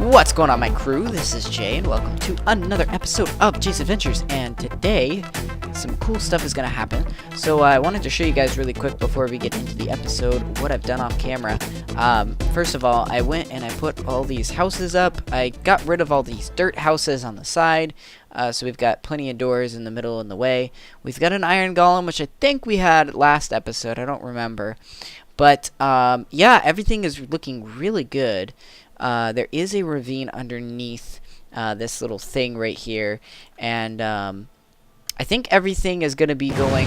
What's going on, my crew? This is Jay, and welcome to another episode of Jay's Adventures. And today, some cool stuff is going to happen. So I wanted to show you guys really quick before we get into the episode what I've done off camera. First of all, I went and I put all these houses up. I got rid of all these dirt houses on the side. So we've got plenty of doors in the middle and the way. We've got an iron golem, which I think we had last episode. I don't remember. But yeah, everything is looking really good. There is a ravine underneath this little thing right here, and I think everything is going to be going...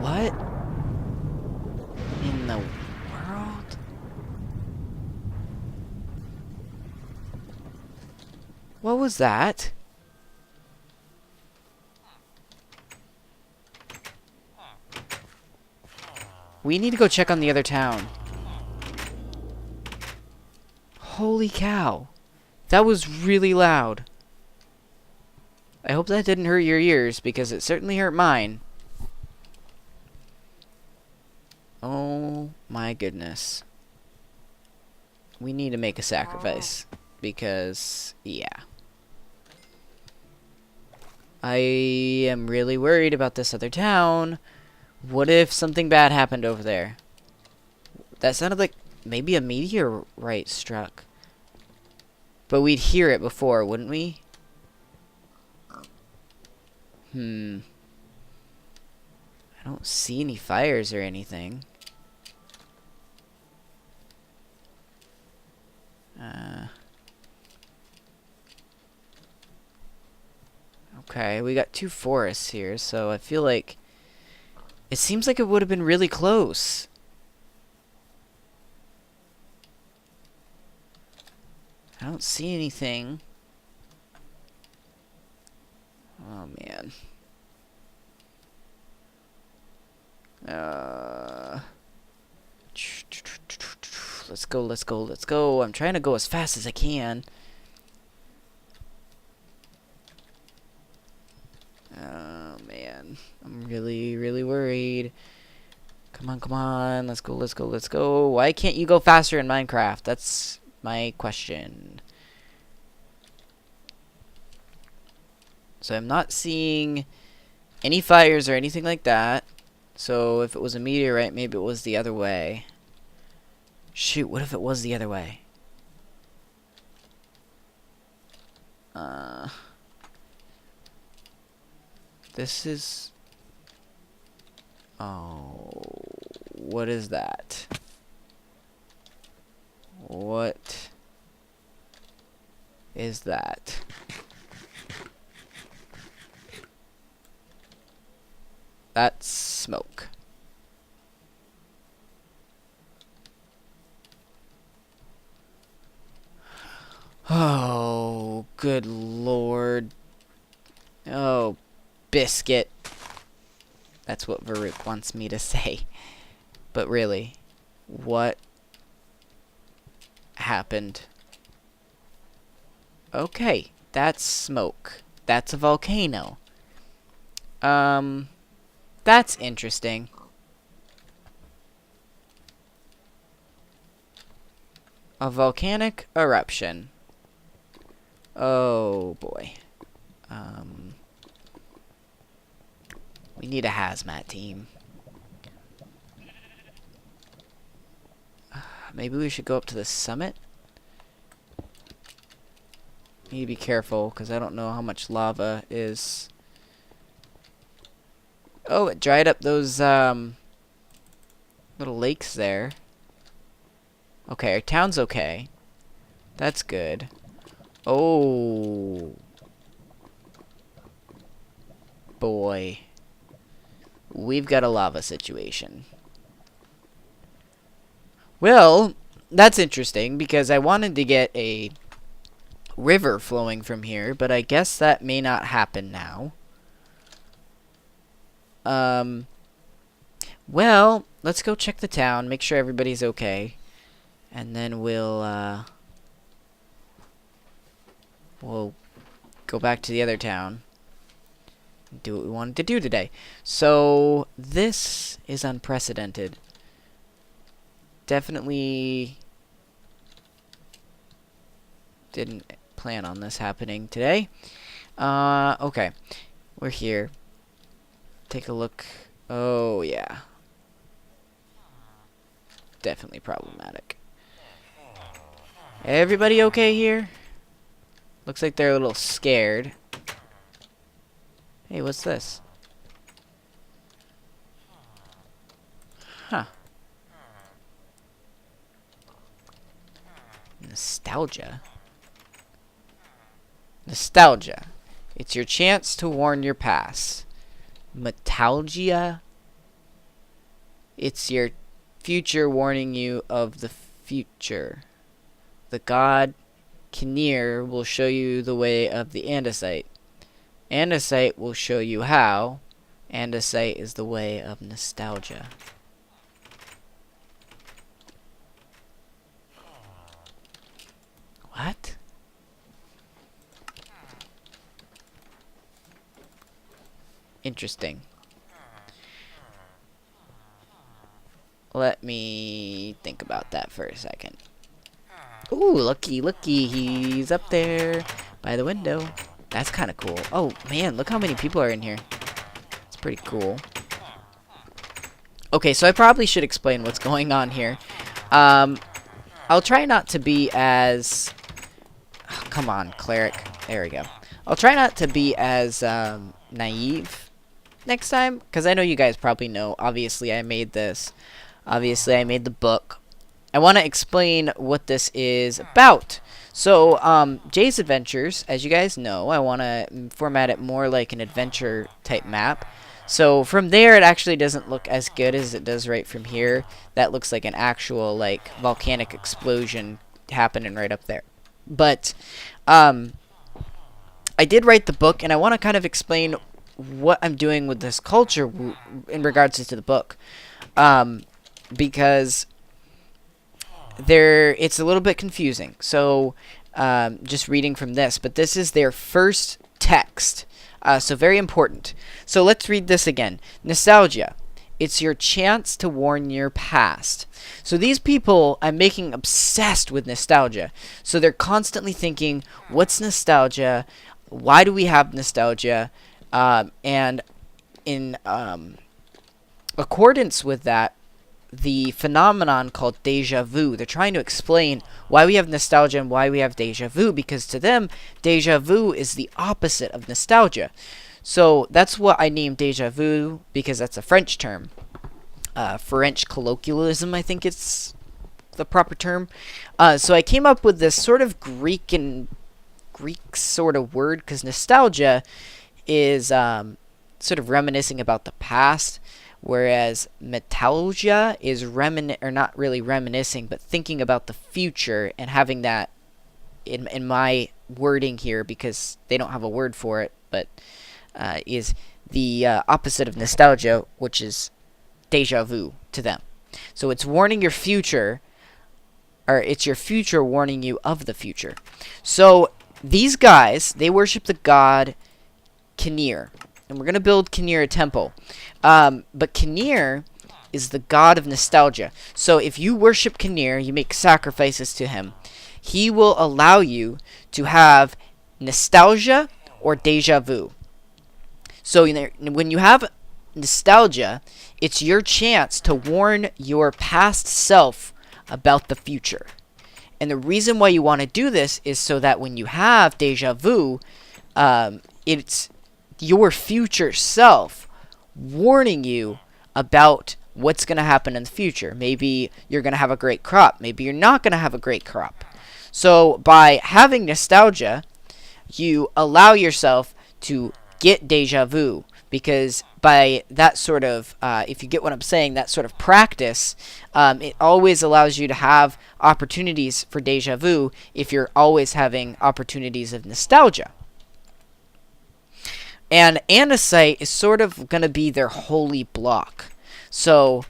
What in the world? What was that? We need to go check on the other town. Holy cow. That was really loud. I hope that didn't hurt your ears, because it certainly hurt mine. Oh my goodness. We need to make a sacrifice, because, yeah. I am really worried about this other town. What if something bad happened over there? That sounded like maybe a meteorite struck. But we'd hear it before, wouldn't we? I don't see any fires or anything. Okay, we got two forests here, so I feel like it seems like it would have been really close. I don't see anything. Oh, man. Let's go, let's go, let's go. I'm trying to go as fast as I can. Oh, man. I'm really, really worried. Come on, come on. Let's go, let's go, let's go. Why can't you go faster in Minecraft? That's my question. So I'm not seeing any fires or anything like that. So if it was a meteorite, maybe it was the other way. Shoot, what if it was the other way? This is... Oh, what is that? What is that? That's smoke. Oh, good lord. Oh, biscuit. That's what Varuk wants me to say. But really, what happened? Okay, that's smoke. That's a volcano. That's interesting. A volcanic eruption. Oh boy. We need a hazmat team. Maybe we should go up to the summit? Need to be careful, because I don't know how much lava is. Oh, it dried up those little lakes there. Okay, our town's okay. That's good. Oh boy. We've got a lava situation. Well, that's interesting, because I wanted to get a river flowing from here, but I guess that may not happen now. Well, let's go check the town, make sure everybody's okay, and then we'll go back to the other town. Do what we wanted to do today. So, this is unprecedented. definitely didn't plan on this happening today. Okay. We're here. Take a look. Oh, yeah. Definitely problematic. Everybody okay here? Looks like they're a little scared. Hey, what's this? Huh. Nostalgia. Nostalgia. It's your chance to warn your past. Metalgia. It's your future warning you of the future. The god Kinnear will show you the way of the andesite. Andesite will show you how. Andesite is the way of nostalgia. What? Interesting. Let me think about that for a second. Ooh, looky, he's up there by the window. That's kind of cool. Oh, man, look how many people are in here. It's pretty cool. Okay, so I probably should explain what's going on here. I'll try not to be as... Oh, come on, cleric. There we go. I'll try not to be as naive next time, because I know you guys probably know. Obviously, I made this. Obviously, I made the book. I want to explain what this is about. So, Jay's Adventures, as you guys know, I want to format it more like an adventure type map. So, from there, it actually doesn't look as good as it does right from here. That looks like an actual, like, volcanic explosion happening right up there. But, I did write the book, and I want to kind of explain what I'm doing with this culture in regards to the book. Because it's a little bit confusing. So, just reading from this, but this is their first text. So very important. So let's read this again. Nostalgia. It's your chance to warn your past. So these people I'm making obsessed with nostalgia. So they're constantly thinking, what's nostalgia? Why do we have nostalgia? And in accordance with that, the phenomenon called deja vu. They're trying to explain why we have nostalgia and why we have deja vu, because to them, deja vu is the opposite of nostalgia. So that's what I named deja vu, because that's a French term. French colloquialism, I think it's the proper term. So I came up with this sort of Greek sort of word, because nostalgia is sort of reminiscing about the past. Whereas metalgia is not really reminiscing, but thinking about the future and having that in my wording here, because they don't have a word for it, but is the opposite of nostalgia, which is deja vu to them. So it's warning your future, or it's your future warning you of the future. So these guys, they worship the god Kinnear. And we're going to build Kinnear a temple. But Kinnear is the god of nostalgia. So if you worship Kinnear, you make sacrifices to him, he will allow you to have nostalgia or deja vu. So when you have nostalgia, it's your chance to warn your past self about the future. And the reason why you want to do this is so that when you have deja vu, it's your future self warning you about what's going to happen in the future. Maybe you're going to have a great crop. Maybe you're not going to have a great crop. So by having nostalgia, you allow yourself to get deja vu, because by that sort of, if you get what I'm saying, that sort of practice, it always allows you to have opportunities for deja vu if you're always having opportunities of nostalgia. And andesite is sort of going to be their holy block. So,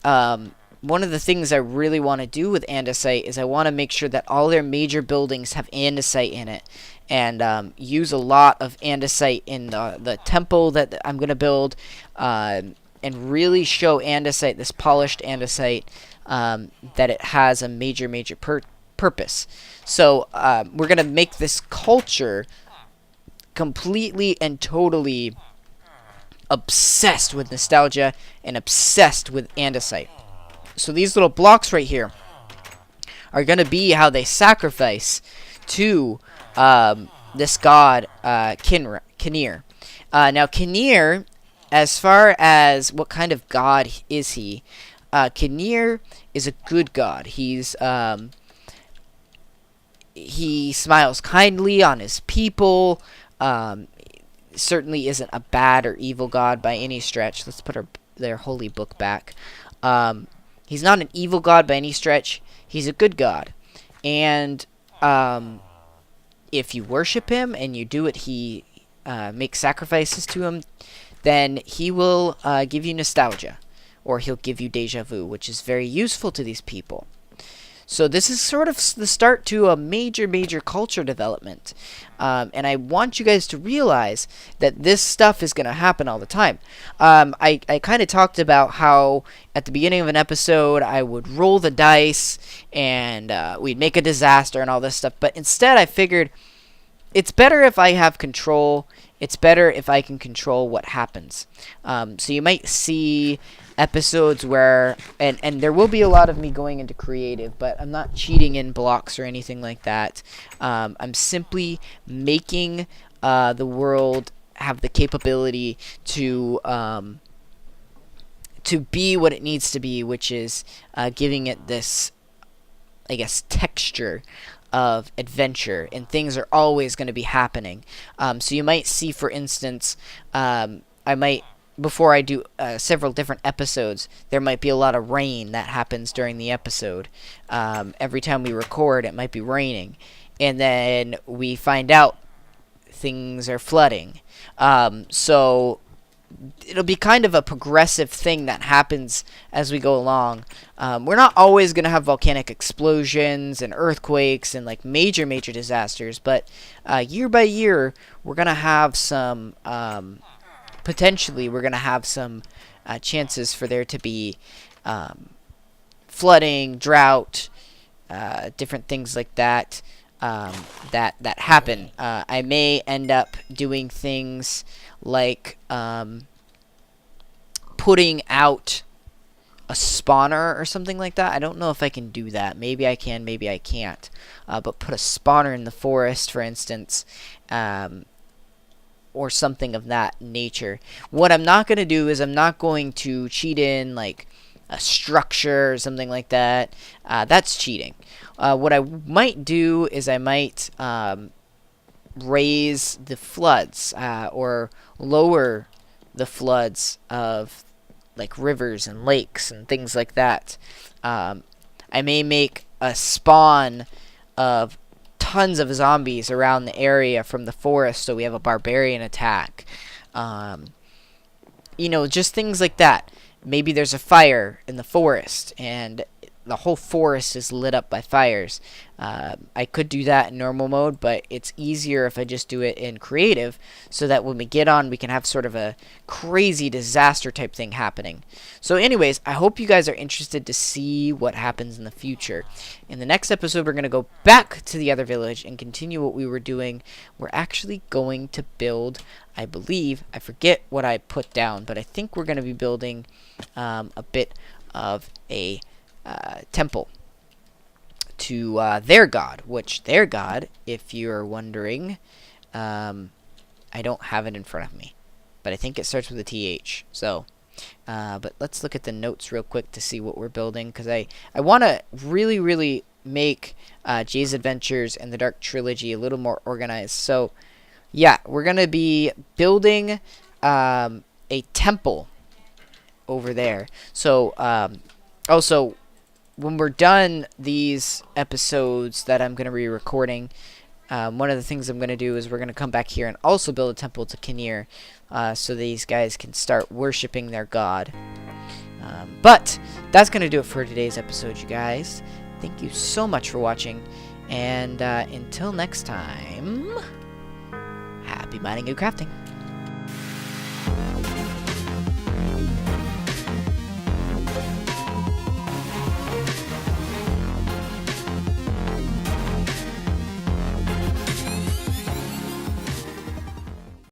one of the things I really want to do with andesite is I want to make sure that all their major buildings have andesite in it. And use a lot of andesite in the temple that I'm going to build. And really show andesite, this polished andesite, that it has a major purpose. So we're gonna make this culture completely and totally obsessed with nostalgia and obsessed with andesite. So these little blocks right here are going to be how they sacrifice to this god Kinnear. Now Kinnear, as far as what kind of god is he, Kinnear is a good god. He smiles kindly on his people. Certainly isn't a bad or evil god by any stretch. Let's put their holy book back. He's not an evil god by any stretch. He's a good god. And if you worship him and you do what he makes sacrifices to him, then he will give you nostalgia. Or he'll give you deja vu, which is very useful to these people. So this is sort of the start to a major culture development. And I want you guys to realize that this stuff is going to happen all the time. I kind of talked about how at the beginning of an episode I would roll the dice and we'd make a disaster and all this stuff. But instead I figured it's better if I have control. It's better if I can control what happens. So you might see episodes where, and there will be a lot of me going into creative, but I'm not cheating in blocks or anything like that. I'm simply making the world have the capability to be what it needs to be, which is giving it this, I guess, texture of adventure, and things are always going to be happening. So you might see, for instance, before I do several different episodes, there might be a lot of rain that happens during the episode. Every time we record, it might be raining. And then we find out things are flooding. So it'll be kind of a progressive thing that happens as we go along. We're not always going to have volcanic explosions and earthquakes and like major disasters, but year by year, we're going to have some... potentially we're going to have some chances for there to be flooding, drought, different things like that that happen. I may end up doing things like putting out a spawner or something like that. I don't know if I can do that. Maybe I can, maybe I can't. But put a spawner in the forest, for instance, or something of that nature. What I'm not going to do is I'm not going to cheat in like a structure or something like that. That's cheating. What I might do is I might raise the floods or lower the floods of like rivers and lakes and things like that. I may make a spawn of tons of zombies around the area from the forest, so we have a barbarian attack. You know, just things like that. Maybe there's a fire in the forest and the whole forest is lit up by fires. I could do that in normal mode, but it's easier if I just do it in creative, so that when we get on, we can have sort of a crazy disaster type thing happening. So anyways, I hope you guys are interested to see what happens in the future. In the next episode, we're going to go back to the other village and continue what we were doing. We're actually going to build, I believe, I forget what I put down, but I think we're going to be building a bit of a temple to their god, which their god, if you're wondering, I don't have it in front of me, but I think it starts with a TH. So but let's look at the notes real quick to see what we're building, because I want to really make Jay's Adventures and the Dark Trilogy a little more organized. So yeah, we're gonna be building a temple over there. So also, when we're done these episodes that I'm going to be recording, one of the things I'm going to do is we're going to come back here and also build a temple to Kinnear, so these guys can start worshiping their god. But that's going to do it for today's episode, you guys. Thank you so much for watching, and until next time, happy mining and crafting.